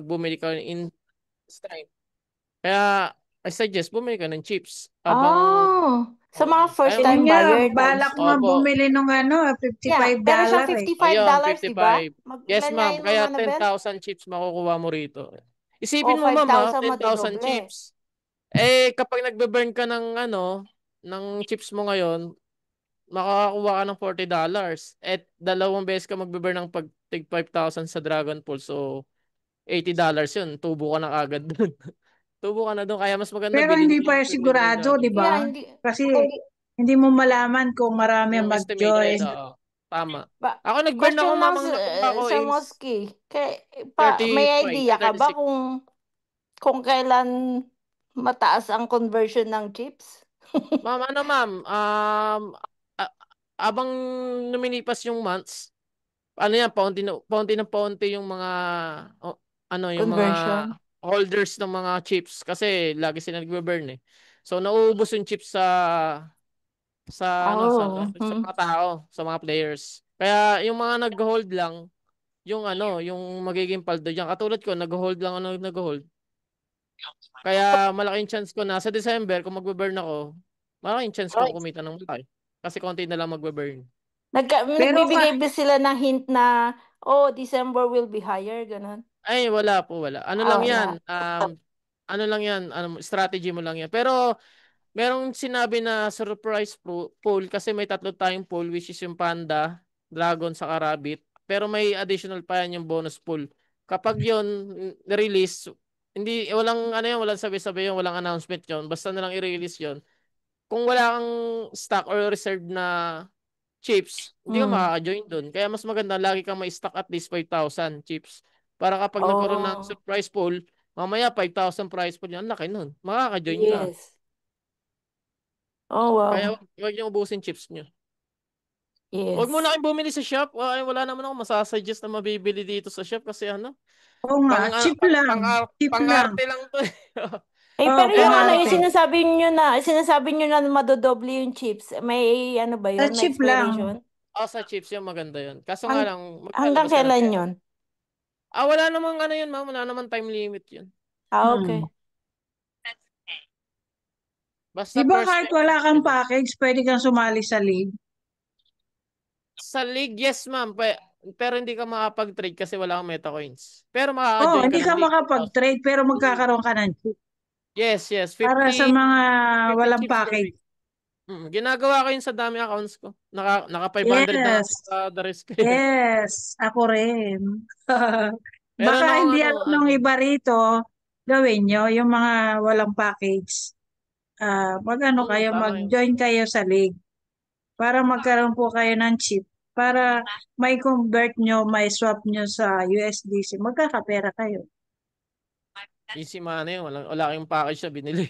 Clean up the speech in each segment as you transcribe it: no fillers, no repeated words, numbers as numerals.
bumili ka in time. Kaya, I suggest bumili ka ng chips. Abang, Oh, sa mga kaya first mo, Yun time nga, buyer balak times ko nga 2. opo, bumili nung Yeah, meron siyang $55 eh. o yun, $55, di ba? 55. Yes, Ilan nga ma'am. yun, Ma'am Kaya Annabel? 10,000 chips makukuha mo rito. O, Isipin mo, ma'am, 5,000 10,000 madodoble. chips. Kapag nagbe-burn ka ng ng chips mo ngayon, makakakuha ka ng $40. Dalawang beses ka magbe-burn ng pag tig 5,000 sa Dragon Pool. So, $80 yun. Tubo ka na agad dun. Tubo ka na dun. Kaya mas maganda Pero bilhin hindi mo pa yung premium na sigurado, Dragon di Pool. ba? Yeah, hindi. Kasi hindi mo malaman kung marami ang Yung estimated, mag-join. oo. Tama. Ba, Ako nag-burn ako, question lang mamang nakuha ko Sir is Moski. May 35, idea ka ba 36. kung kailan mataas ang conversion ng chips? Ma'am, ma'am, a- abang lumilipas yung months, ano yan, paunti yung mga, o- yung mga Conversion? holders ng mga chips kasi lagi sila nagbe-burn eh. So, nauubos yung chips Oh, sa mga tao, sa mga players. Kaya yung mga nag-hold lang, yung magiging paldo diyan. Katulad ko, nag-hold lang ako, nag-hold. Kaya malaking chance ko na sa December kung magbe-burn ako, malaking chance ko kumita ng malaki. Kasi konti na lang magbe-burn. Pero Nagbibigay ba sila ng hint na, oh, December will be higher, ganun? Ay, wala po, wala. Ano Ah, lang yan, wala. ano lang yan, strategy mo lang yan. Pero, merong sinabi na surprise pool kasi may tatlo tayong pool which is yung Panda, Dragon, saka Rabbit. Pero may additional pa yan yung bonus pool. Kapag yun, release hindi, walang sabi-sabi yun, walang announcement yun. Basta na lang i-release yun. Kung wala kang stock or reserve na chips, hindi ka Hmm. makaka-join doon. Kaya mas maganda, lagi kang may stock at least 5,000 chips. Para kapag nagkaroon ng Oh, surprise pool, mamaya 5,000 prize pool yan, laki nun. Makaka-join ka. yes. Oh, Kaya wow. wag niyo ubusin chips niyo. Wag mo na Yes. kayong bumili sa shop. Wala naman ako masasuggest na mabibili dito sa shop kasi oo nga, cheap lang. Cheap lang. pang-arte lang to. Oh, Pero yung ano, yung pang-arte. sinasabi nyo na madodoble yung chips, may ano ba yun? May Cheap lang. expiration? Sa chips yung maganda yun. Kaso nga Hang, lang, hanggang maglalabas ka ng kailan pera. yun? Wala namang yun, ma'am. Wala namang time limit yun. Ah, Hmm. okay. Di Basta ba first kahit time wala kang pwede. package, pwede kang sumali sa league? Sa league, yes, ma'am. Pero hindi ka makapag-trade kasi wala kang meta coins. Pero Oh, makaka-join ka hindi ng ka league. makapag-trade pero Mm. magkakaroon ka ng chip. Yes. Para sa 50, mga 50 walang chips per package. week. Ginagawa ko yun sa dami accounts ko. Naka 500 na Yes. ako sa the risk. Yes. Ako rin. Meron Baka akong hindi alam ng iba rito, gawin nyo, yung mga walang package. Mag-ano kayo, tama yun. mag-join kayo sa league para magkaroon po kayo ng chip para may convert nyo, may swap nyo sa USDC. Magkakapera kayo. Easy money yun. Wala kayong package na binili.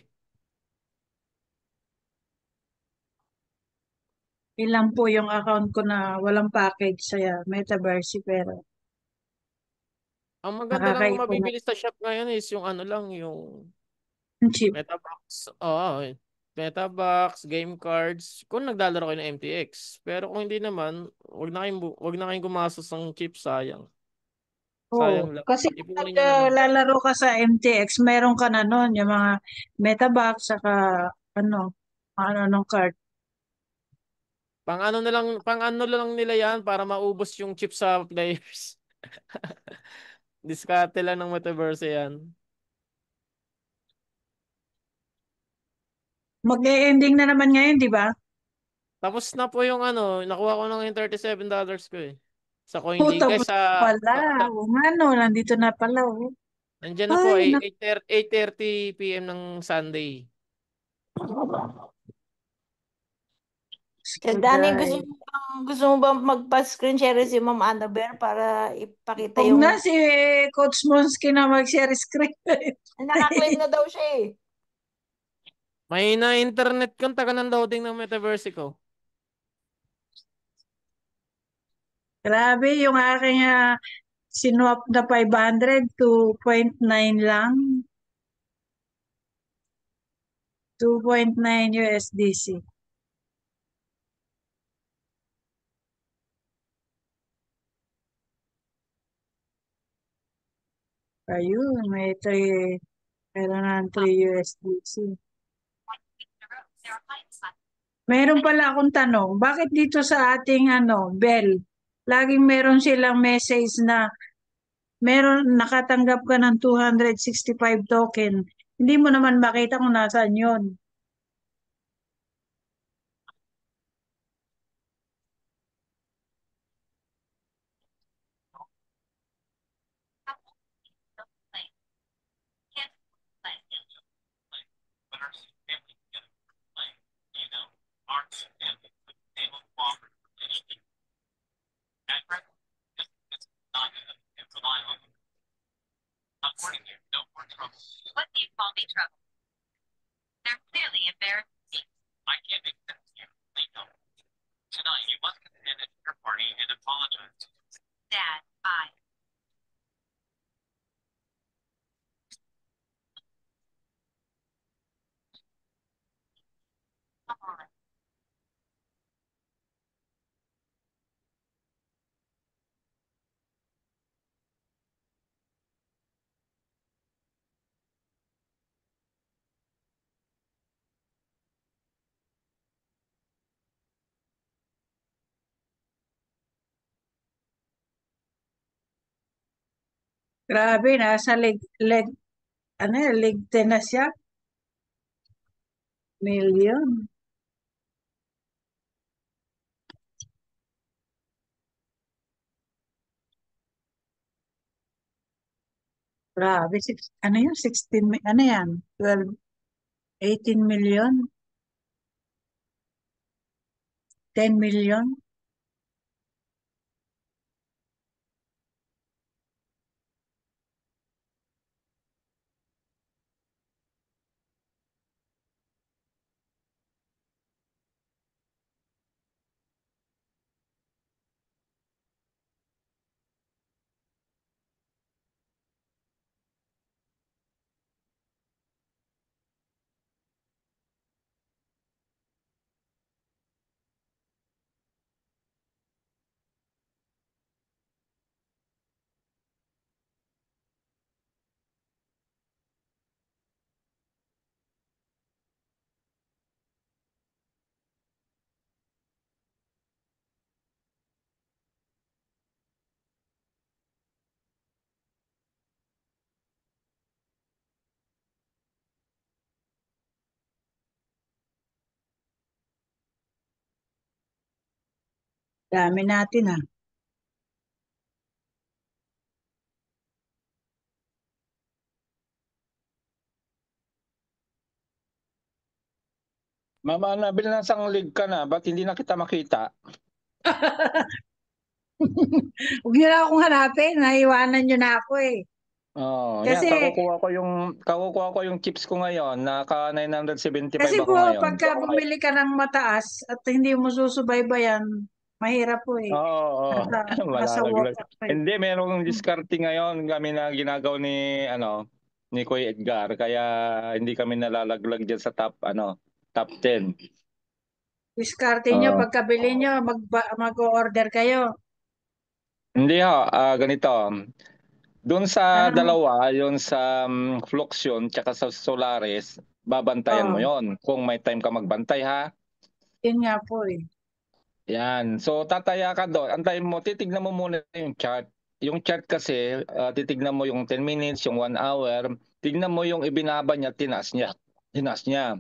Ilan po yung account ko na walang package sa Metaverse pero Ang maganda lang nakakaipon na mabibili sa shop ngayon is yung yung ng chip. Metabox. Oo, Metabox, game cards, kung naglalaro kayo ng MTX. Pero kung hindi naman, wag na kayong gumastos ng chip, sayang. Oo. Sayang lang. Kasi kung Ipunin niyo na lang. naglalaro ka sa MTX, meron ka na nun, yung mga Metabox, saka ano, nung card. Pang ano na lang nila yan para maubos yung chip sa players. Diskarte lang ng Metaverse yan. Mag-e-ending na naman ngayon, di ba? Tapos na po yung nakuha ko ng yung $37 ko eh. Sa Oo, CoinGecko tapos sa pala. O nga no, nandito na pala. Oh. Nandiyan na po Ay, ay 8:30 PM ng Sunday. Dani, Skuday. gusto mo bang magpa-screen share si Ma'am Annabel para ipakita Huwag na yung... si Coach Monsky na mag-share screen. Nakaklip na daw siya eh. May na internet kung taga ng loading ng Metaverse ko. Grabe, yung aking sinwap na 500, 2.9 lang. 2.9 USDC. Ayun, meron ng 3 USDC. Meron pala akong tanong, bakit dito sa ating Bell, laging meron silang message na meron nakatanggap ka ng 265 token. Hindi mo naman makita kung nasaan yun. Grabe, nasa leg 10 na siya. Million. Grabe, ano yun, 16, ano yan, 12, 18 million, 10 million. Dami natin ah. Mama, nabil ng sanglig ka na, ba't hindi na kita makita? Huwag niyo na akong hanapin, naiwanan niyo na ako eh. Oh, yan, Kasi, kakukuha ko yung chips ko ngayon, naka 975 kasi ako po, ngayon. pagka bumili ka ng mataas at hindi mo susubaybayan, mahirap po eh. Oo, oo. Nasa Malalaglag. water pa eh. Hindi, merong diskarte ngayon kami na ginagawa ni Kuya Edgar, kaya hindi kami nalalaglag dyan sa top 10. Diskarte nyo, Oo. pagkabili nyo, mag-order kayo. Hindi ho, ganito. Doon sa Anong, dalawa, yun sa Fluxion tsaka sa Solaris, babantayan mo oh, yon kung may time ka magbantay ha. yun nga po eh. Yan. So tataya ka doon. Antayin mo, titignan mo muna yung chart. Yung chart kasi, titignan mo yung 10 minutes, yung 1 hour. Tignan mo yung ibinaba niya, tinaas niya. Tinaas niya.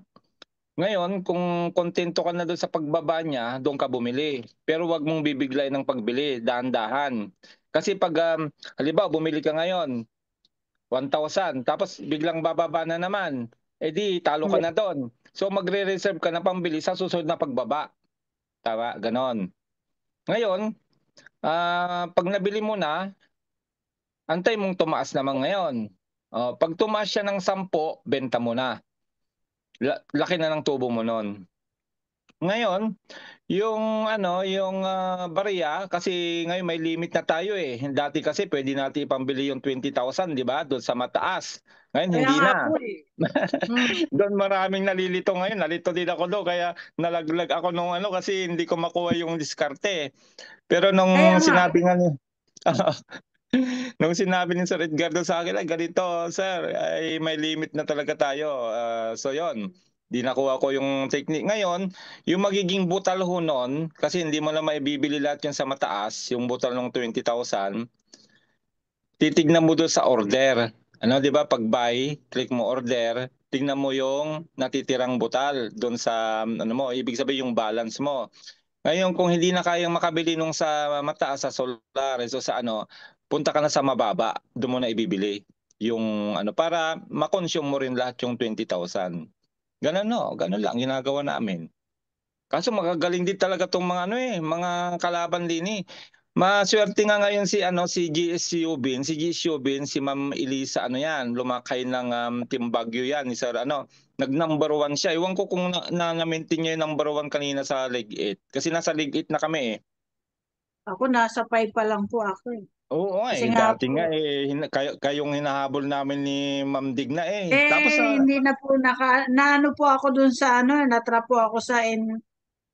Ngayon, kung kontento ka na doon sa pagbaba niya, doon ka bumili. Pero wag mong bibiglay ng pagbili, dahan-dahan. Kasi pag, halimbawa, bumili ka ngayon, 1,000, tapos biglang bababa na naman, edi talo ka na doon. So magre-reserve ka na pambili sa susunod na pagbaba. Tama, ganon. Ngayon, pag nabili mo na, antay mong tumaas naman ngayon. Pag tumaas siya ng 10, benta mo na. Laki na ng tubo mo nun. Ngayon, yung barya, kasi ngayon may limit na tayo eh. Dati kasi pwede natin ipambili yung 20,000, di ba? Doon sa mataas. Ngayon, Kaya hindi nga na. po eh. Hmm. Doon maraming nalilito ngayon. Nalito din ako doon. Kaya nalaglag ako nung kasi hindi ko makuha yung diskarte. Pero Kaya nung nga, sinabi nga ni Nung sinabi ni Sir Edgardo sa akin, ay ganito, sir, ay may limit na talaga tayo. So yon, di nakuha ko yung technique. Ngayon, yung magiging butal ho nun, kasi hindi mo na maibibili lahat yun sa mataas, yung butal ng 20,000, titignan mo doon sa order. Ano, di ba? Pag buy, click mo order, tignan mo yung natitirang butal doon sa, ano mo, ibig sabihin yung balance mo. Ngayon, kung hindi na kayang makabili nung sa mataas, sa Solaris o sa ano, punta ka na sa mababa, doon mo na ibibili yung ano, para makonsume mo rin lahat yung 20,000. Ganun no, ganun lang ginagawa namin. Kaso magagaling din talaga tong mga ano mga kalaban din eh. Maswerte nga ngayon si ano si GS Yubin, si Ma'am Elisa ano yan, lumakay ng Team Baguio yan, ni Sir ano, nag-number 1 siya. Iwan ko kung na-maintain niya yung number 1 kanina sa League 8. Kasi nasa League 8 na kami eh. Ako nasa 5 pa lang po ako eh. Oo nga Kasi eh, nga dati po, nga eh, kayong hinahabol namin ni Ma'am Digna eh. Tapos sa hindi na po naano po ako dun sa ano, natrap po ako sa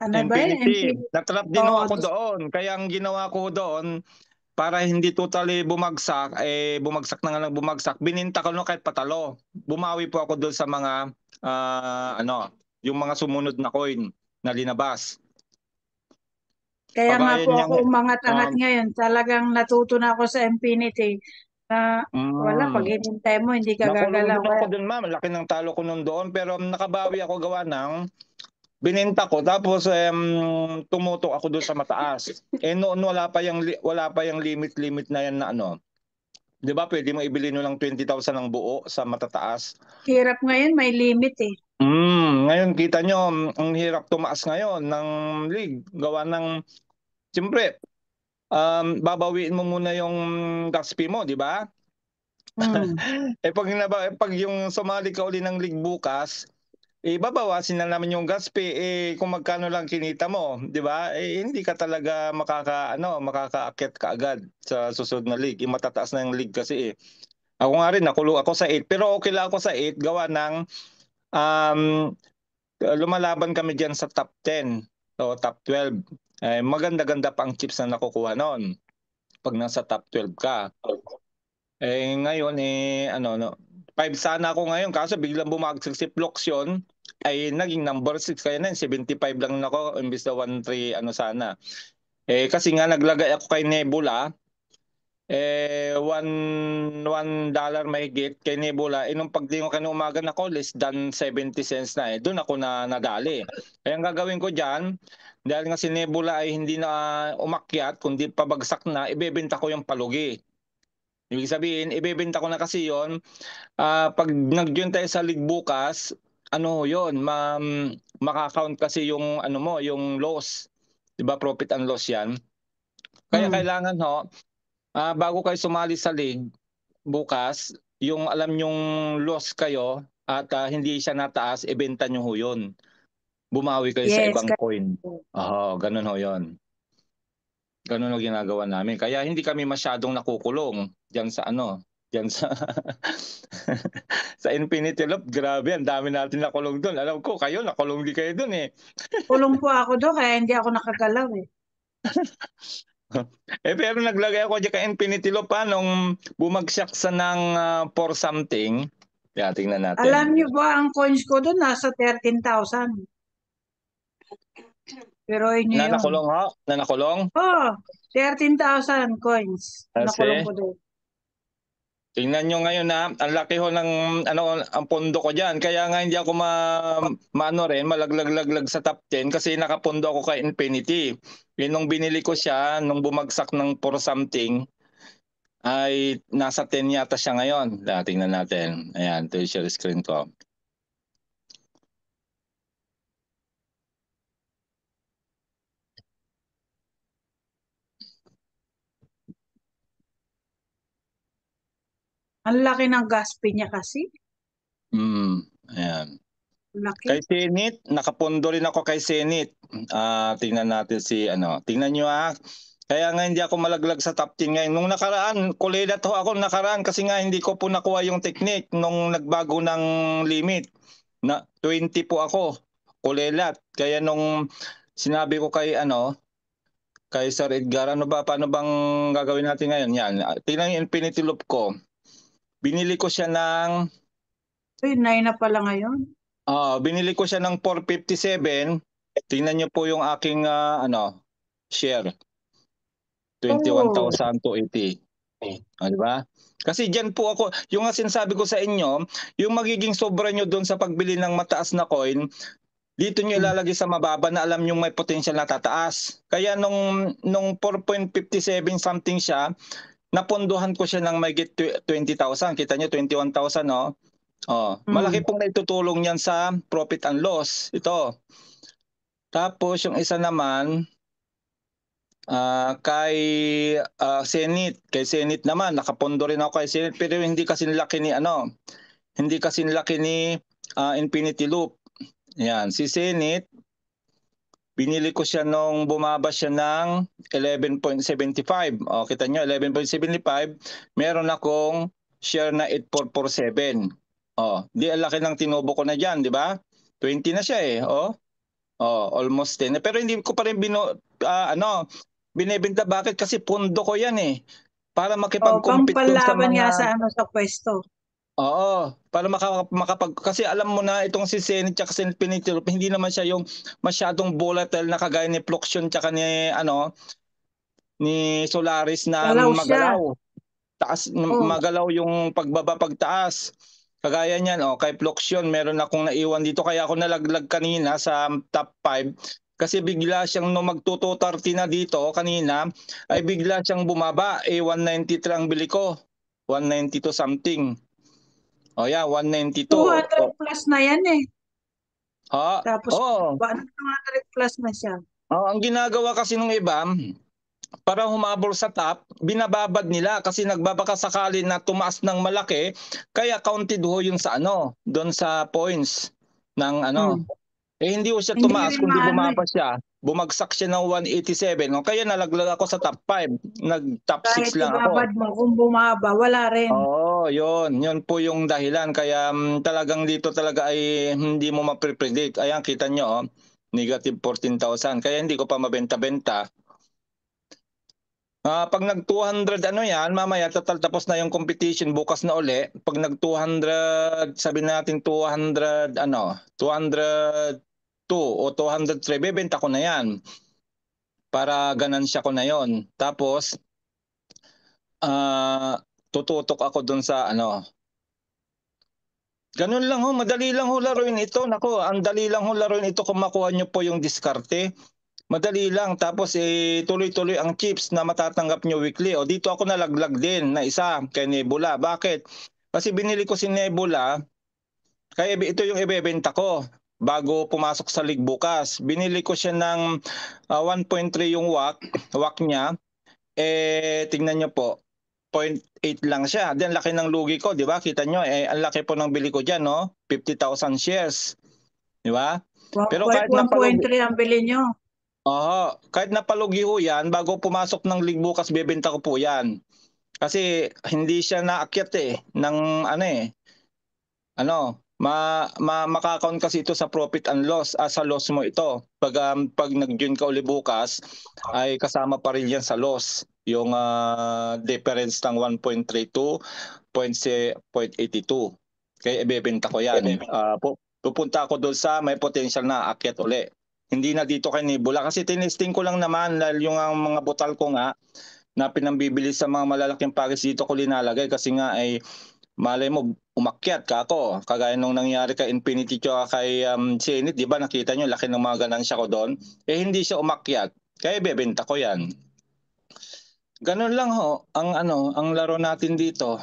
ano ba yun? Infinity, Infinity. natrap din ho Oo, ako doon. Kaya ang ginawa ko doon, para hindi totally bumagsak, bumagsak na nga lang bumagsak, bininta ko no kahit patalo. Bumawi po ako doon sa mga, ano, yung mga sumunod na coin na linabas. kaya nga Kagaya po ako niyang, umangat-angat ngayon. Talagang natuto na ako sa Infinity na wala, pag mm, hinintay mo, hindi ka nakulong gagalaw. din ako doon ma'am, laki ng talo ko noon doon, pero nakabawi ako gawa ng, bininta ko tapos tumutok ako doon sa mataas. Noon wala pa yung limit na yan na ano. 'Di ba pwede mo ibili no lang 20,000 ang buo sa matataas. Hirap ngayon, may limit eh. Ngayon kita nyo, ang hirap tumaas ngayon ng league. Gawa ng, siyempre, babawiin mo muna yung gas fee mo, di ba? Hmm. Pag yung sumali ka uli ng league bukas, babawasin na namin yung gas fee, kung magkano lang kinita mo, di ba? Hindi ka talaga makakaakyat ka agad sa susunod na league. Matataas na yung league kasi eh. Ako nga rin, nakulong ako sa 8, pero okay lang ako sa 8, gawa ng um, lumalaban kami dyan sa top 10 o top 12. Maganda-ganda pa ang chips na nakukuha noon pag nasa top 12 ka. Ngayon, ano, no, 5 sana ako ngayon, kaso biglang bumagsak si Floxion, ay naging number 6, kaya na 75 lang ako, imbis na 1-3, ano sana. Kasi nga naglagay ako kay Nebula, $1 mahigit kay Nebula. Nung paglingon kanina umaga nako, less than 70 cents na doon ako na nadali. Kaya ang gagawin ko diyan, dahil nga si Nebula ay hindi na umakyat, kundi pabagsak na, ibebenta ko yung palugi. Ibig sabihin, ibebenta ko na kasi yon. Pag nag-join tayo sa league bukas, ano yon, maka-count kasi yung ano mo, yung loss. 'Di ba, profit and loss 'yan. Kaya Hmm. kailangan ho, bago kayo sumali sa league bukas, yung alam nyong loss kayo at hindi siya nataas, ibenta nyo ho yun. Bumawi kayo sa Yes. ibang coin. Oo, ganun ho yun. Ganun ho ginagawa namin. Kaya hindi kami masyadong nakukulong diyan sa ano, diyan sa sa Infinity Loop. Grabe, ang dami natin nakulong doon. Alam ko kayo nakulong di kayo doon eh. Kulong po ako doon, kaya hindi ako nakagalaw eh. Pero naglagay ako diyan kay Infinity Loop nung bumagsak sa ng 4 something. Kaya tingnan Alam natin. niyo ba, ang coins ko doon nasa 13,000. Pero inyo Na yun. nakulong ho? Na nakulong? Oh, 13,000 coins. Nakulong Kasi ko doon. tingnan nyo ngayon na ang laki ho ng ano ang pondo ko diyan. Kaya nga hindi ako maano rin malaglag sa top 10 kasi nakapondo ako kay Infinity. Nung binili ko siya nung bumagsak ng 4 something ay nasa 10 yata siya ngayon. Tingnan natin. Ayan, ito yung share screen ko. Ang laki ng gas fee niya kasi. Ayan. Laki. Kay Senit, nakapondo rin ako kay Senit. Tingnan natin si ano. Tingnan nyo Kaya nga hindi ako malaglag sa top 10 ngayon. Nung nakaraan, kulilat ho ako nakaraan kasi nga hindi ko po nakuha yung technique nung nagbago ng limit. Na 20 po ako. Kulilat. Kaya nung sinabi ko kay ano, kay Sir Edgar. Ano ba, paano bang gagawin natin ngayon? Yan. Tingnan yung Infinity Loop ko. Binili ko siya ng Uy, 9 na pala ngayon. binili ko siya ng 457. Tingnan niyo po yung aking share. Oh, 21,280. Di ba? Kasi diyan po ako, yung nga sinasabi ko sa inyo, yung magiging sobra nyo doon sa pagbili ng mataas na coin, dito nyo ilalagay sa mababa na alam nyo may potential na tataas. Kaya nung 4.57 something siya, napondohan ko siya ng mahigit 20,000. Kita nyo, 21,000, no? Malaki pong naitutulong yan sa profit and loss. Ito. Tapos yung isa naman, kay kay Senate naman, nakapondo rin ako kay Senate, pero hindi kasi laki ni Infinity Loop. Yan, si Senate, binili ko siya nung bumaba siya ng 11.75. Kita nyo, 11.75, meron akong share na 8447. Di ang laki ng tinubo ko na diyan, di ba? 20 na siya eh. Almost 10. Pero hindi ko pa rin binebenta. Bakit? Kasi pundo ko yan eh. Para makipag-compete dun sa pampalaban nga mga... sa pwesto. Oo, para kasi alam mo na itong si Senate at si Infinity Loop, hindi naman siya yung masyadong volatile na kagaya ni Floction at ni Solaris na Galaw siya. magalaw. Magalaw yung pagbaba pagtaas. Kagaya niyan, kay Floction, meron akong naiwan dito kaya ako nalaglag kanina sa top 5 kasi bigla siyang magtututarti na dito kanina ay bigla siyang bumaba. 193 ang bili ko. 192 something. 192. 200 plus na yan eh. Tapos Oo. 100 plus na siya. Ang ginagawa kasi ng iba, para humabol sa top, binababad nila kasi nagbabaka sakali na tumaas ng malaki, kaya counted ho yun sa doon sa points ng hindi ho siya Hindi tumaas, rin kundi maano bumaba siya. Bumagsak siya ng 187. Kaya nalaglag ako sa top 5. Nag-top 6 kahit lang ako. ibabad mo, kung bumaba, wala rin. Yun. Yun po yung dahilan. Kaya talagang dito talaga ay hindi mo maprepredict. Ayan, kita nyo, negative 14,000. Kaya hindi ko pa mabenta-benta. Pag nag 200 yan, mamaya tapos na yung competition bukas na uli. Pag nag 200, sabi natin 200 202 o 203, bebenta ko na yan. Para ganansya ko na yon. Tapos tututok ako dun sa Ganun lang ho, madali lang ho laruin ito. Nako, ang dali lang ho laruin ito kung makuha nyo po yung diskarte. Madali lang. Tapos tuloy-tuloy ang chips na matatanggap nyo weekly. Dito ako nalaglag din na isa kay Nebula. Bakit? Kasi binili ko si Nebula, kaya ito yung ibebenta ko bago pumasok sa league bukas. Binili ko siya ng 1.3 yung WAC niya. Tingnan nyo po, 0.8 lang siya. Then laki ng lugi ko, di ba? Kita nyo, ang laki po ng bili ko dyan, no? 50,000 shares. Di ba? Pero kahit 1.3 ang bili nyo. kahit napalugi ho yan, bago pumasok ng league bukas, bebenta ko po yan. Kasi hindi siya naakyat ng makakount kasi ito sa profit and loss, sa loss mo ito. Pag nag-join ka uli bukas, ay kasama pa rin yan sa loss. Yung difference ng 1.32, 0.82. Kaya ibebenta ko yan. Pupunta ako doon sa may potential na aakyat uli. Hindi na dito kay Nebula kasi tinesting ko lang naman dahil yung mga butal ko nga na pinambibili sa mga malalaking package dito ko linalagay kasi nga ay malay mo umakyat ka ako. Kagaya nung nangyari kay Infinity tsaka kay Zenith, di ba nakita nyo laki ng mga ganansya ko doon? Hindi siya umakyat. Kaya bebenta ko yan. Ganun lang ho ang laro natin dito.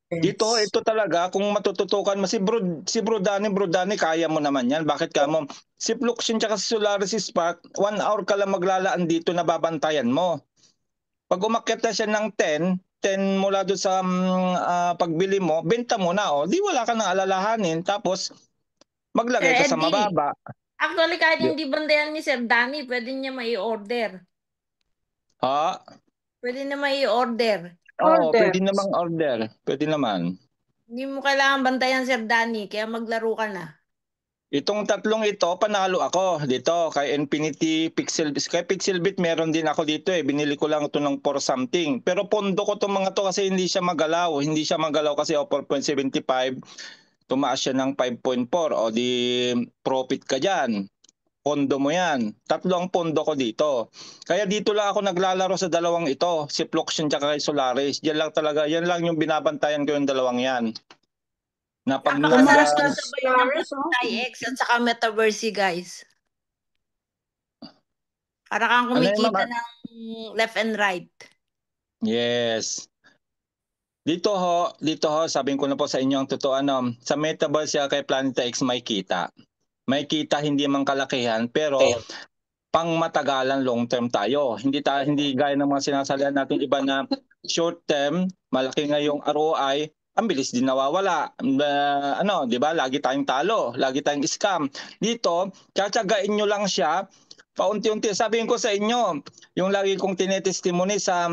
Dito, ito talaga, kung matututukan mo, si Bro Danny, kaya mo naman yan. Bakit ka mo? Si Fluxion tsaka si Solaris Spark, 1 hour ka lang maglalaan dito na babantayan mo. Pag umakyat na siya ng 10 mula doon sa pagbili mo, benta mo na. Di wala ka nang alalahanin. Tapos, maglagay ka sa Eddie, mababa. actually kahit hindi bandayan ni Sir Danny, pwede niya mai-order. Pwede na mai-order. Pwede namang order. Pwede naman. Hindi mo kailangan bantayan Sir Danny, kaya maglaro ka na. Itong tatlong ito, panalo ako dito kay Infinity Pixel. Kay Pixelbit meron din ako dito eh. Binili ko lang ito ng 4 something. Pero pondo ko itong mga to kasi hindi siya magalaw. Hindi siya magalaw kasi 4.75. Tumaas siya ng 5.4. O di profit ka dyan. Pondo mo yan. Tatlo ang pondo ko dito. Kaya dito lang ako naglalaro sa dalawang ito. Si Floxion tsaka kay Solaris. Yan lang talaga. Yan lang yung binabantayan ko yung dalawang yan. Na pag Tumaas na Napakasabay sa sabay ng Solaris, oh. PTX at saka Metaverse, guys. Para kang Ano yung kumikita mga- ng left and right. Yes. Dito ho, sabihin ko na po sa inyo ang totoo sa Metaverse kay Planeta X may kita. May kita hindi man kalakihan pero pang matagalan long term tayo. Hindi gaya ng mga sinasalihan natin iba na short term, malaki nga yung ROI, ang bilis din nawawala. 'Di ba? Lagi tayong talo, lagi tayong scam. Dito, tsatsagain nyo lang siya. Paunti-unti sabihin ko sa inyo, yung lagi kong tinetestimony sa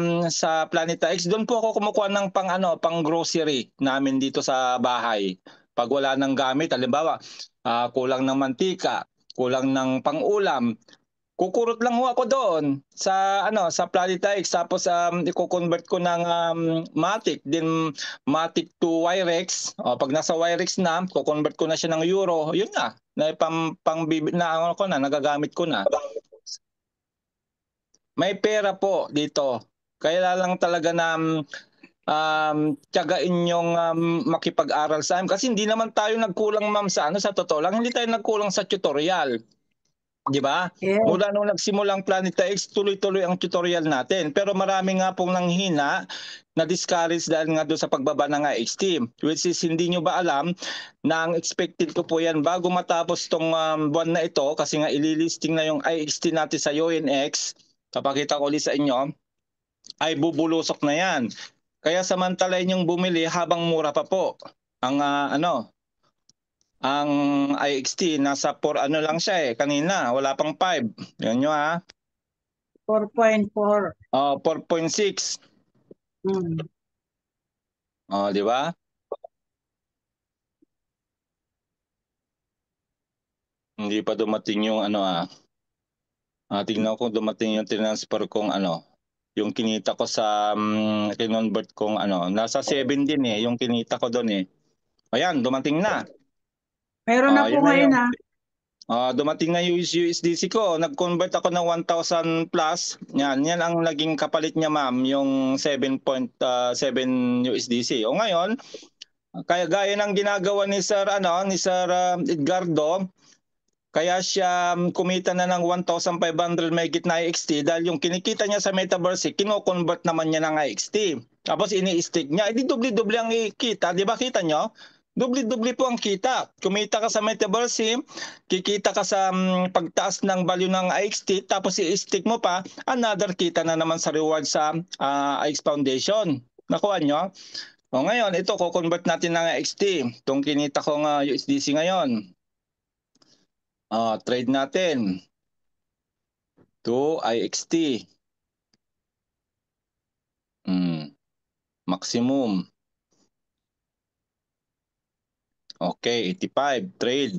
Planeta X, doon po ako kumukuha ng pang grocery namin dito sa bahay. Pag wala ng gamit, halimbawa, kulang ng mantika, kulang ng pang-ulam, kukurot lang ho ako doon sa Planeta X tapos i-convert ko ng Matic din Matic to Wirex. Pag nasa Wirex na, ko-convert ko na siya ng euro. Yun na nagagamit ko na. May pera po dito. Kaya lang talaga na tiyagain yung makipag-aral sa amin kasi hindi naman tayo nagkulang ma'am sa totoo lang, hindi tayo nagkulang sa tutorial. Di ba? Yes. Mula nung nagsimulang Planeta X, tuloy-tuloy ang tutorial natin. Pero marami nga pong nanghina na discourage dahil nga doon sa pagbaba ng IXT. Which is hindi nyo ba alam na ang expected ko po yan bago matapos tong buwan na ito kasi nga ililisting na yung IXT natin sa UNX. Papakita ko ulit sa inyo ay bubulusok na yan. Kaya samantala yung bumili habang mura pa po. Ang IXT nasa 4 lang siya kanina, wala pang 5. Yan nyo 4.4. 4.6. Di ba? Hindi pa dumating yung tingnan ko dumating yung transfer kong yung kinita ko sa kinonvert kong nasa 7 din yung kinita ko doon Ayan, dumating na. Meron na po Yun na ngayon yung- dumating na yung USDC ko. Nag-convert ako ng 1,000 plus. Yan ang naging kapalit niya ma'am, yung 7.7 USDC. O ngayon, kaya gaya ng ginagawa ni Sir Edgardo, kaya siya kumita na ng 1,500 megit na IXT dahil yung kinikita niya sa Metaverse, kino-convert naman niya ng IXT. Tapos ini-stick niya, edi doble-doble ang kita, di ba kita nyo? Doble-doble po ang kita. Kumita ka sa Metaverse, kikita ka sa pagtaas ng value ng IXT, tapos i-stick mo pa, another kita na naman sa reward sa IX Foundation. Nakuha nyo? O ngayon, ito, ko-convert natin ng IXT. Itong kinita kong USDC ngayon. Trade natin to IXT. Maximum. Okay, 85 trade.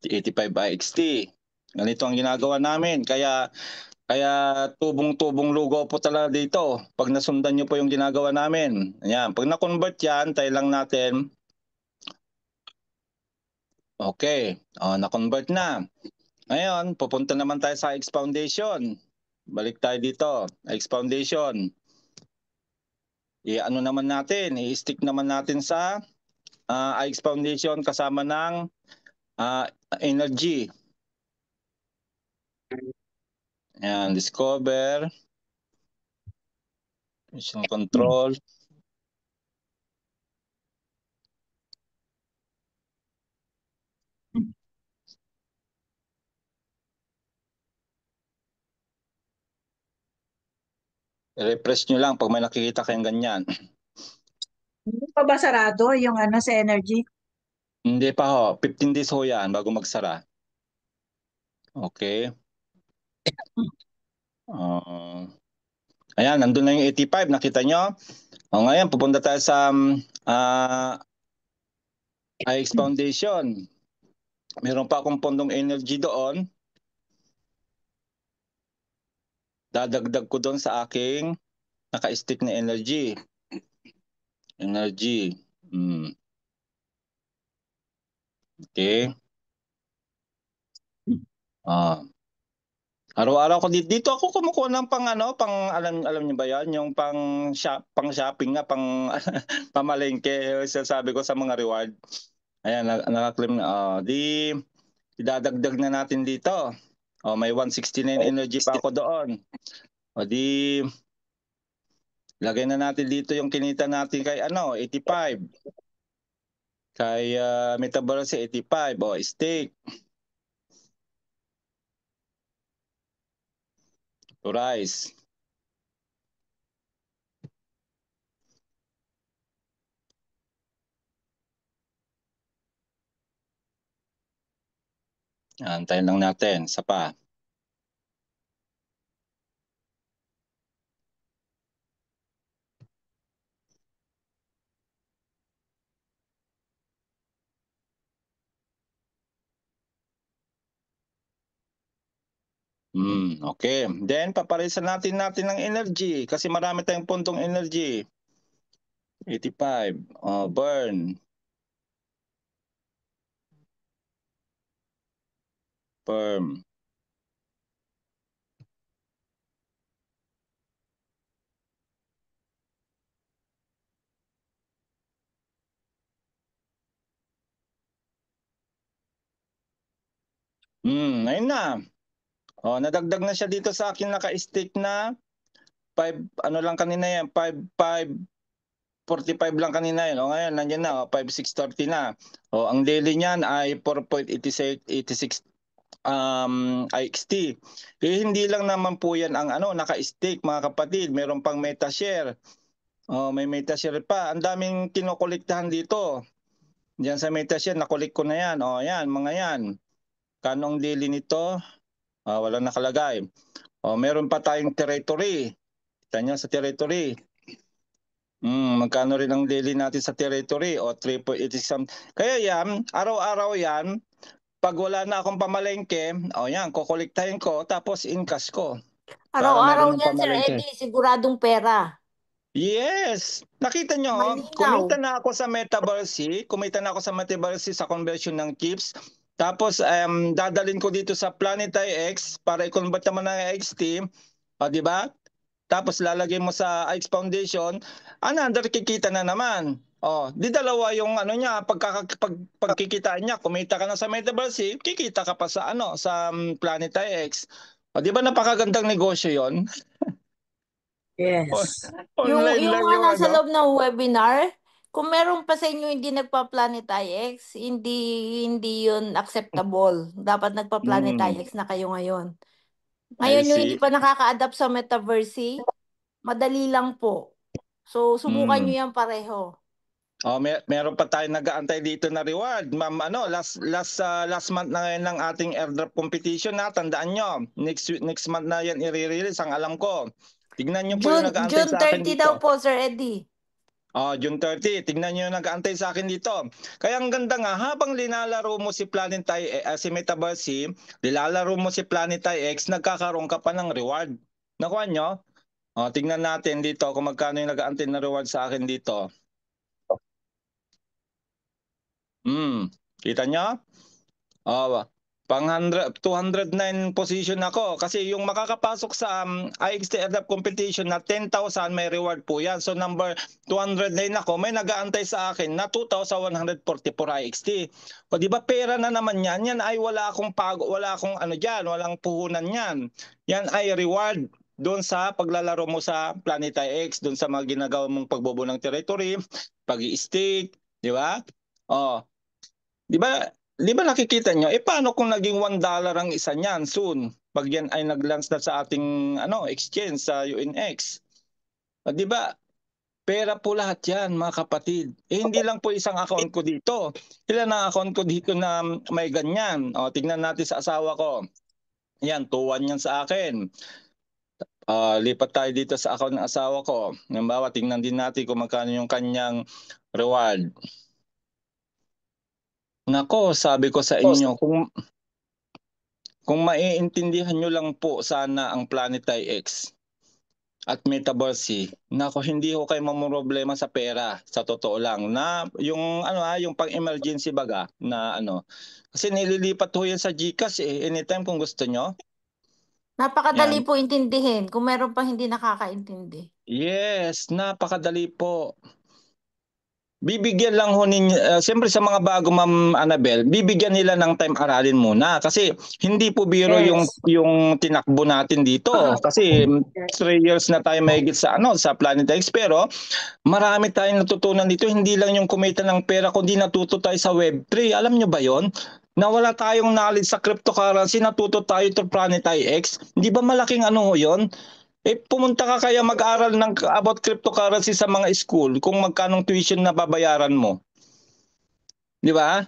85 IXT. Ganito ang ginagawa namin. Kaya tubong-tubong lugo po talaga dito. Pag nasundan nyo po yung ginagawa namin. Ayan, pag na-convert yan, tayo lang natin. Okay, na-convert na. Ngayon, pupunta naman tayo sa X Foundation. Balik tayo dito, X Foundation. I-ano naman natin, i-stick naman natin sa X Foundation kasama ng energy. Ayan, discover. Mission control. I-refresh nyo lang pag may nakikita kayong ganyan. Hindi pa ba sarado yung sa energy? Hindi pa ho, 15 days ho yan bago magsara. Okay. Ayan, nandun na yung 85, nakita nyo? Ngayon, pupunta tayo sa IX Foundation. Meron pa akong pondong energy doon. Dadagdag ko doon sa aking naka-stick na energy. Energy. Okay. Araw-araw ko dito ako kumukuha ng alam niyo ba 'yan, yung pang shopping nga, pamalengke, sasabi ko sa mga reward. Ayan, naka-claim na. Idadagdag na natin dito. May 169 energy pa ako doon. Di lagay na natin dito yung kinita natin kay 85. Kay Metaverse 85 stake. To rise. Antayin lang natin. Isa pa. Okay. Then, paparisan natin ng energy kasi marami tayong puntong energy. 85. Burn. Firm. Ayun na. Nadagdag na siya dito sa akin naka-stick na 5, ano lang kanina yan, 5.45 lang kanina yun. Ngayon, nandiyan na, 5.630 na. Ang daily niyan ay 4.86 IXT. Hindi lang naman po yan ang naka-stick, mga kapatid. Meron pang MetaShare. May MetaShare pa. Ang daming kinokolektahan dito. Diyan sa MetaShare, nakolek ko na yan. Yan, mga yan. Kanong daily nito? Walang nakalagay. Meron pa tayong territory. Kita nyo sa territory. Magkano rin ang daily natin sa territory? 3.86. Kaya yan, araw-araw yan, pag wala na akong pamalengke, yan, kukolektahin ko, tapos in-cash ko. Araw-araw meron ng yan, Sir pamalengke. Eddie, siguradong pera. Yes! Nakita nyo, Malinaw. kumita na ako sa Metaverse, sa conversion ng chips. Tapos dadalhin ko dito sa Planetary X para i-convert naman ng XT. Di ba? Tapos lalagay mo sa X Foundation, another kikita na naman. Di dalawa yung niya, pagkikitaan niya, kumita ka na sa Metaverse, kikita ka pa sa sa Planetary X. Di ba napakagandang negosyo 'yon? Yes. Online Yung lang mga yung nasa loob ng webinar, kung meron pa sa inyo hindi nagpa-Planetary X, hindi yun acceptable. Dapat nagpa-Planetary X na kayo ngayon. I Ngayon yung hindi see. pa nakaka-adapt sa Metaverse, madali lang po. So, subukan nyo yan pareho. Meron pa tayong nag-aantay dito na reward. Ma'am, last month na ngayon ng ating airdrop competition na, tandaan nyo. Next month na yan i-release, ang alam ko. Tignan nyo po yung nag-aantay June sa akin 30 dito. daw po, Sir Eddie. June 30. Tignan nyo yung nag-aantay sa akin dito. Kaya ang ganda nga, habang linalaro mo si si Metaverse, nilalaro mo si Planetary X, nagkakaroon ka pa ng reward. Nakuha nyo? Tignan natin dito kung magkano yung nag-aantay na reward sa akin dito. Kita nyo? Pang 209 position ako kasi yung makakapasok sa IXT airdrop competition na 10,000 may reward po yan. So number 209 ako, may nag-aantay sa akin na 2,144 IXT. Di ba pera na naman yan? Yan ay wala akong diyan, walang puhunan yan. Yan ay reward doon sa paglalaro mo sa Planetary X, doon sa mga ginagawa mong pagbobo ng territory, pag-i-stake, di ba? Di ba nakikita nyo? Paano kung naging $1 ang isa niyan soon? Pag yan ay nag-launch na sa ating exchange sa UNX. Di ba? Pera po lahat yan, mga kapatid. Hindi lang po isang account ko dito. Ilan ang account ko dito na may ganyan? Tingnan natin sa asawa ko. Yan, 2-1 yan sa akin. Lipat tayo dito sa account ng asawa ko. Halimbawa, tingnan din natin kung magkano yung kanyang reward. Nako, sabi ko sa inyo, kung maiintindihan nyo lang po sana ang Planetary X at Metaverse, nako hindi ko kayo mamroblema sa pera, sa totoo lang. Na yung yung pang-emergency baga na kasi nililipat ho yan sa GCash anytime kung gusto nyo. Napakadali Yan. po intindihin kung meron pa hindi nakakaintindi. Yes, napakadali po. Bibigyan lang ho ninyo, siyempre sa mga bago Ma'am Annabel, bibigyan nila ng time aralin muna kasi hindi po biro Yes. yung tinakbo natin dito kasi 3 years na tayo mahigit sa sa Planet X, pero marami tayong natutunan dito, hindi lang yung kumita ng pera kundi natuto tayo sa Web3. Alam nyo ba yon? Na wala tayong knowledge sa cryptocurrency, natuto tayo to Planet X. Hindi ba malaking ho yon? Pumunta ka kaya mag-aral about cryptocurrency sa mga school kung magkanong tuition na babayaran mo. Di ba?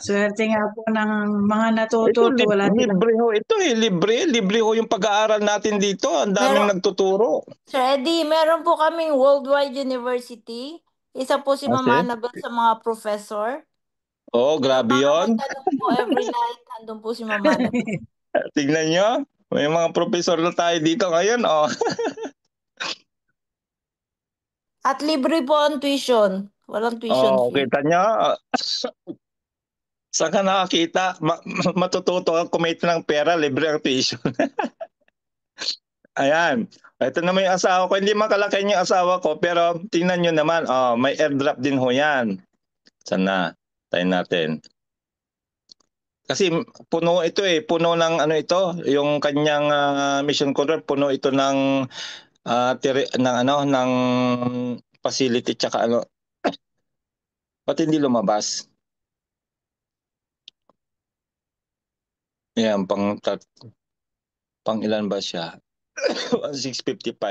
Swerte nga po ng mga Ito natututo. Wala silang libre ho. Ito libre ho yung pag-aaral natin dito. Ang daming nagtuturo. Sir Eddie, meron po kaming Worldwide University. Isa po si Mama Kasi? Annabel sa mga professor. Oh, grabe Baka yon. magtanong po every night, andun po si Mama Annabel. Tignan nyo. May mga professor na tayo dito ngayon. Oh. At libre po ang tuition. Walang tuition fee. Kita nyo? Saan ka nakakita? Matututo kang kumita ng pera, libre ang tuition. Ayan. Ito na may asawa ko. Hindi makalaki yung asawa ko, pero tingnan nyo naman. May airdrop din ho yan. Sana. Tayo natin. Kasi puno ito puno ng ito, yung kanyang mission control, puno ito ng ng facility tsaka Ba't hindi lumabas? Yan, pang ilan ba siya? 655.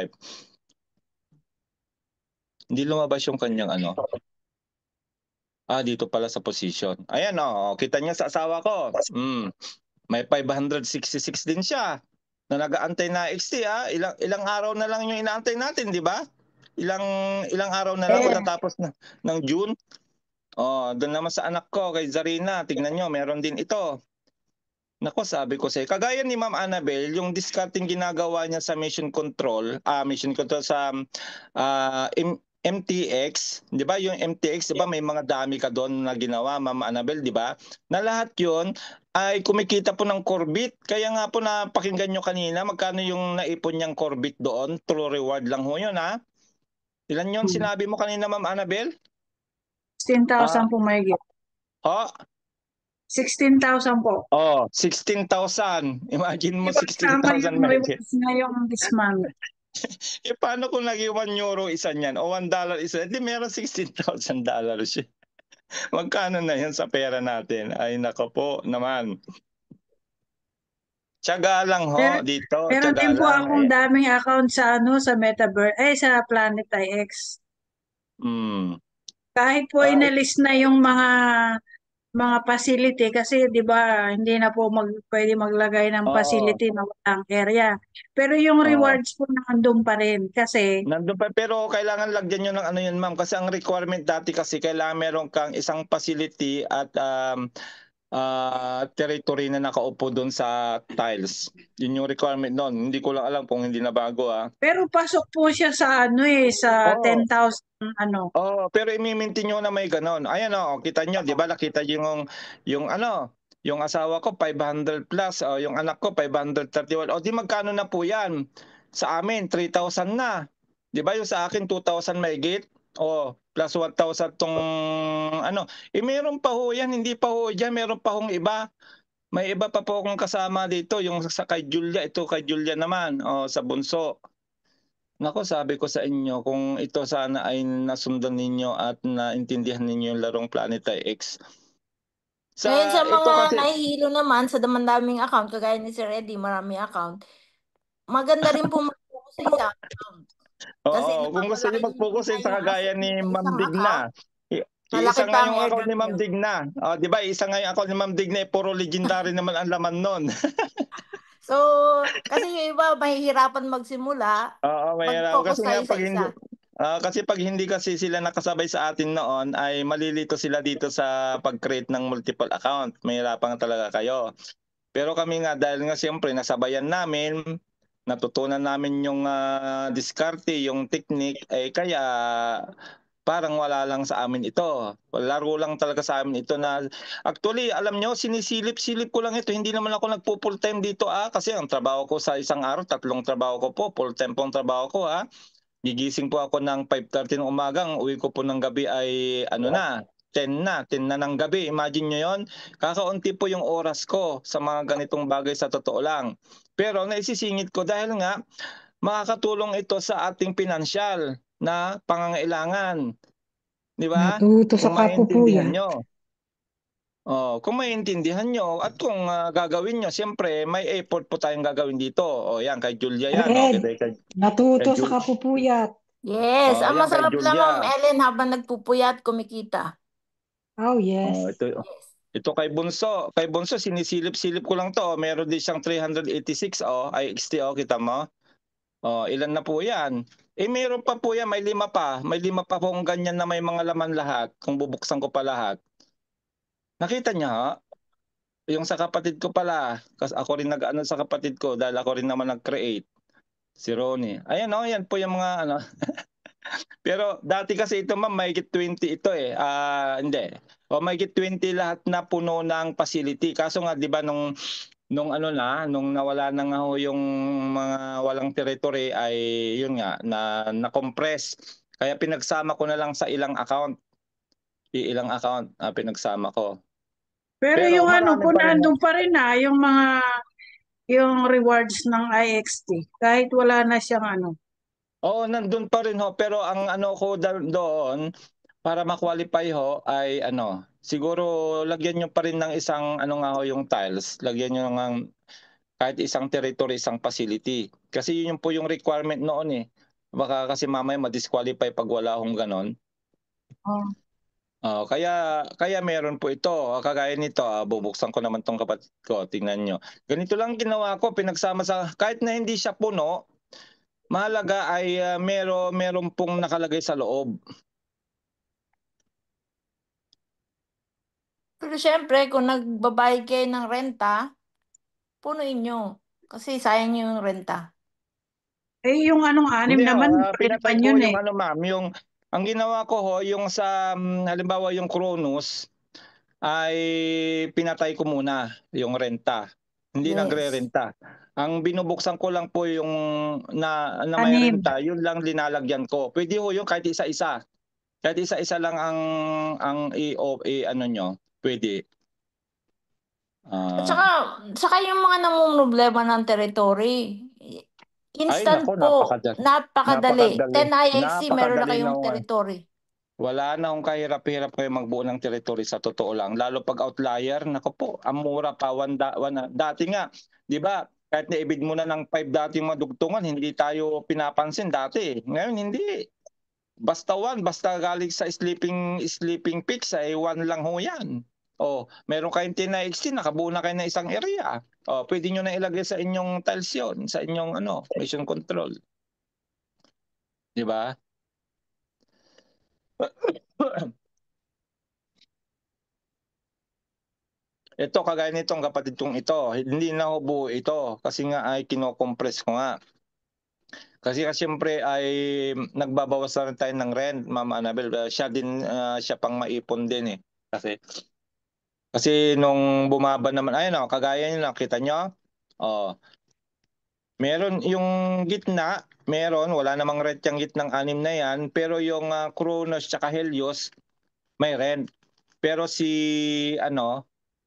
Hindi lumabas yung kanyang dito pala sa position. Ayan kita niya sa asawa ko. May 566 din siya na nag-aantay na XT ilang araw na lang yung inaantay natin, di ba? Ilang araw na lang matatapos ng June. Doon naman sa anak ko kay Zarina, tignan nyo, meron din ito. Nako, sabi ko sa'yo, kagaya ni Ma'am Annabel, yung discarding ginagawa niya sa mission control sa MTX, 'di ba? Yung MTX, 'di ba, may mga dami ka doon na ginawa, Ma'am Annabel, 'di ba? Na lahat 'yon ay kumikita po ng Corbit. Kaya nga po napakinggan nyo kanina, magkano yung naipon niyang Corbit doon? True reward lang ho 'yun, ha? Ilan 'yon sinabi mo kanina, Ma'am Annabel? 16,000 po may git. 16,000 po. 16,000. Imagine mo, Tama 16,000 yung may rewards ngayong this month. paano kung naging €1 isa niyan o $1 isa? Di meron $16,000 siya. Magkano na yan sa pera natin? Ay nako po naman. Tiyaga lang ho dito. Meron Tiyaga din po lang. akong daming account sa sa Metaverse, sa Planet IX. Kahit po inalis na yung mga facility kasi 'di ba hindi na po pwede maglagay ng facility na walang area. Pero yung rewards po nandun pa rin kasi nandun pa, pero kailangan lagyan nyo ng yun, ma'am, kasi ang requirement dati kasi kailangan meron kang isang facility at territory na nakaupo doon sa tiles. Yun yung requirement noon. Hindi ko lang alam kung hindi na bago Pero pasok po siya sa sa 10,000 pero i-maintain nyo na may ganon. Ayan kita nyo, di ba? Nakita yung yung asawa ko 500 plus, yung anak ko 531. Di magkano na po yan? Sa amin 3,000 na. Di ba yung sa akin 2,000 mahigit? Plus 1,000 tong meron pa ho yan, hindi pa ho dyan, meron pa hong iba. May iba pa po akong kasama dito, yung sa kay Julia, ito kay Julia naman, sa bunso. Nako, sabi ko sa inyo, kung ito sana ay nasundan ninyo at naintindihan ninyo yung larong Planetary X. Ngayon sa ito mga kasi, nahihilo naman sa daming account, kagaya ni Sir Eddie, marami account. Maganda rin po mag-focus sa isang account. Kasi kung gusto niyo mag-focus sa kagaya ni Ma'am Digna. Malaki Isa pa nga ang yung account ni airdrop Ma'am Digna. Di ba? Isa nga yung account ni Ma'am Digna, puro legendary naman ang laman nun. So, kasi yung iba mahihirapan magsimula, Mahirap. mag-focus Kasi nga tayo sa isa. Kasi pag hindi kasi sila nakasabay sa atin noon ay malilito sila dito sa pag-create ng multiple account. Mahirapan talaga kayo. Pero kami nga dahil nga siyempre nasabayan namin, natutunan namin yung diskarte, yung technique, kaya parang wala lang sa amin ito. Laro lang talaga sa amin ito na actually alam nyo sinisilip-silip ko lang ito. Hindi naman ako nagpo full time dito kasi ang trabaho ko sa isang araw, 3 trabaho ko po, full time pong trabaho ko Gigising po ako ng 5:30 ng umaga, ang uwi ko po ng gabi ay 10 na ng gabi. Imagine nyo yon. Kakaunti po yung oras ko sa mga ganitong bagay sa totoo lang. Pero naisisingit ko dahil nga makakatulong ito sa ating pinansyal na pangangailangan. Di ba? Natuto sa Kung maintindihan kapupuyat. nyo. Kung maintindihan nyo at kung gagawin nyo, siyempre may effort po tayong gagawin dito. Yan, kay Julia yan. Red, Kay natuto sa Julia. kapupuyat. Yes, ang Yan, kay masarap lang, Ma'am Julia. Ellen, habang nagpupuyat, kumikita. Oh, yes. Ito, Yes. ito kay Bunso. Kay Bunso, sinisilip-silip ko lang to. Meron din siyang 386 IXT kita mo. Ilan na po yan? Meron pa po yan, may 5 pa. May 5 pa pong ganyan na may mga laman lahat. Kung bubuksan ko pa lahat. Nakita niya ha? Yung sa kapatid ko pala. Kasi ako rin nag-ano sa kapatid ko dahil ako rin naman nag-create. Si Ronnie. Ayan yan po yung mga Pero dati kasi ito ma'am, mahigit 20 ito hindi. Mahigit 20 lahat na puno ng facility. Kaso nga 'di ba nung nawala na nga ho yung mga walang territory ay yun nga na-compress. Kaya pinagsama ko na lang sa ilang account. Ilang account pinagsama ko. Pero Pero yung marami kung pa rin. nandun pa rin yung rewards ng IXT, kahit wala na siyang Nandun pa rin ho, pero ang ko doon para ma-qualify ho ay siguro lagyan nyo pa rin ng isang yung tiles, lagyan nyo ng kahit isang territory, isang facility. Kasi yun po yung requirement noon Baka kasi mamaya ma-disqualify pag wala akong ganon. Oh. Kaya meron po ito. Kagaya nito, bubuksan ko naman tong kapatid ko. Tingnan nyo. Ganito lang ginawa ko, pinagsama sa, kahit na hindi siya puno, mahalaga ay meron pong nakalagay sa loob. Pero syempre, kung nagbabayad kayo ng renta, punuin nyo. Kasi sayang yung renta. Yung anim Hindi naman, free pinatay naman ko yun yung ma'am, ang ginawa ko yung sa halimbawa yung Kronos ay pinatay ko muna yung renta. Hindi Yes. nagre-renta. Ang binubuksan ko lang po yung na may Anim. renta, yun lang linalagyan ko. Pwede ho yung kahit isa-isa. Kahit isa-isa lang ang ano nyo, pwede. At saka yung mga namumroblema ng territory, instant nako, po, napakadali. 10 IXC, meron na napakadali kayong na. territory. Wala na akong kahirap-hirap kayo magbuo ng territory sa totoo lang. Lalo pag outlier, nako po, ang mura pa. Dati nga, di ba, kahit na-ibid mo na ng 5 dati yung madugtungan, hindi tayo pinapansin dati. Ngayon, hindi. Basta 1, basta galing sa sleeping pigs, ay 1 lang ho yan. Meron kayong 10 XT, nakabuo na kayo ng isang area. Pwede nyo na ilagay sa inyong tiles yun, sa inyong mission control. Di ba? Ito, kagaya nitong kapatid kong ito, hindi na ho buo ito kasi nga ay kino-compress ko nga. Kasi siyempre ay nagbabawas na rin tayo ng rent, Ma'am Annabel. Siya pang maipon din Kasi nung bumaba naman, ayun kagaya nyo, nakita nyo? Meron yung gitna, wala namang rent yung gitnang 6 na yan, pero yung Kronos tsaka Helios, may rent. Pero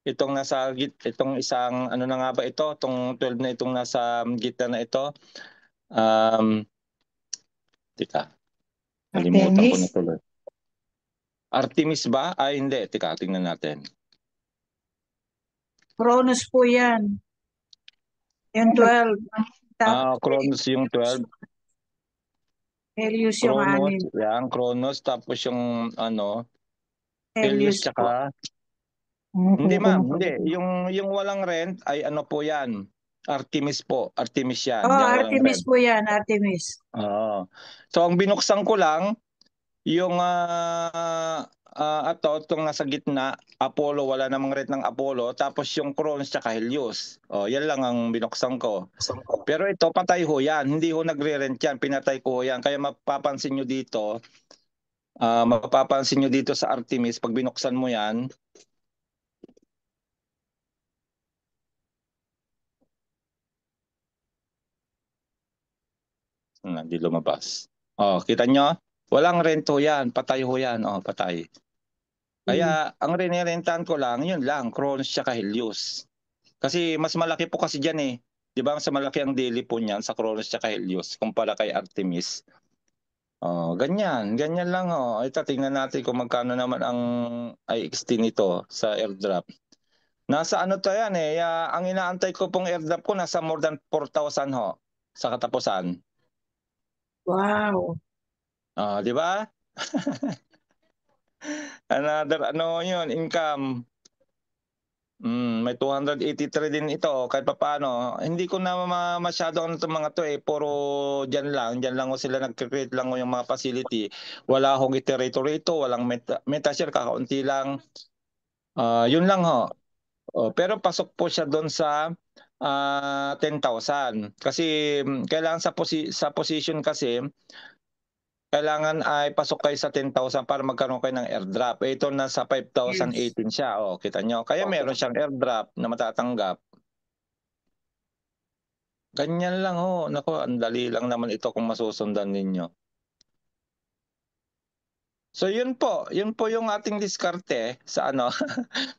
itong isang na nga ba ito, itong 12 na itong nasa gitna na ito. Tika. Nalimutan ko na tuloy. Artemis ba? Hindi. Tika, tingnan natin. Kronos po yan. Yung 12. Kronos yung 12. Helios yung 6. Yan, Kronos. Tapos yung Helios tsaka po. Hindi ma'am, hindi. Yung walang rent ay po yan. Artemis po. Artemis yan. Oh, Yung walang Artemis red. po yan, Artemis. Oo. So ang binuksan ko lang, yung itong nasa gitna, Apollo, wala namang red ng Apollo. Tapos yung Cronus tsaka Helios. Oh, yan lang ang binuksan ko. Pero ito, patay ho yan. Hindi ho nagre-rent yan. Pinatay ko ho yan. Kaya mapapansin nyo dito sa Artemis, pag binuksan mo yan, hindi lumabas. Oh, kita nyo? Walang rento yan. Patay ho yan. Oh, patay. Kaya ang rinirentahan ko lang, yun lang, Cronus tsaka Helios. Kasi mas malaki po kasi dyan eh. Di ba? Mas malaki ang daily po niyan sa Cronus tsaka Helios kumpara kay Artemis. Oh, ganyan lang oh. Ito tingnan natin kung magkano naman ang IXT nito sa airdrop. Nasa ano to yan eh. Ang inaantay ko pong airdrop ko nasa more than 4,000 ho sa katapusan. Wow. Oh, di ba? Another yun, income. May 283 din ito kahit papaano. Hindi ko na masyado mga to eh. Puro diyan lang o sila nag-create lang o yung mga facility. Wala akong iterator ito, walang metashare, kakaunti lang. Yun lang ho. Pero pasok po siya doon sa 10,000. Kasi kailangan sa position kasi kailangan ay pasok kayo sa 10,000 para magkaroon kayo ng airdrop. Ito nasa 5,018 siya. Kita nyo. Kaya meron siyang airdrop na matatanggap. Ganyan lang ho. Nako, ang dali lang naman ito kung masusundan ninyo. So yun po yung ating diskarte sa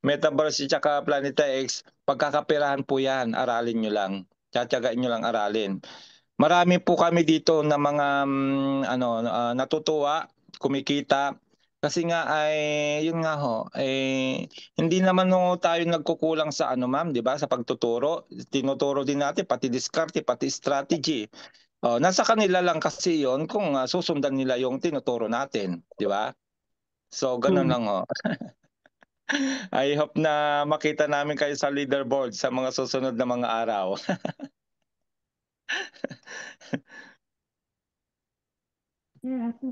Metaverse at Planeta X. Pagkakapirahan po yan, aralin nyo lang. Tsatsagain nyo lang aralin. Marami po kami dito na mga natutuwa, kumikita. Kasi nga ay yun nga ho, hindi naman tayo nagkukulang sa ma'am, 'di ba? Sa pagtuturo. Tinuturo din natin pati diskarte, pati strategy. Nasa kanila lang kasi 'yon kung susundan nila yung tinuturo natin, 'di ba? So ganun lang ho. I hope na makita namin kayo sa leaderboard sa mga susunod na mga araw. Yeah.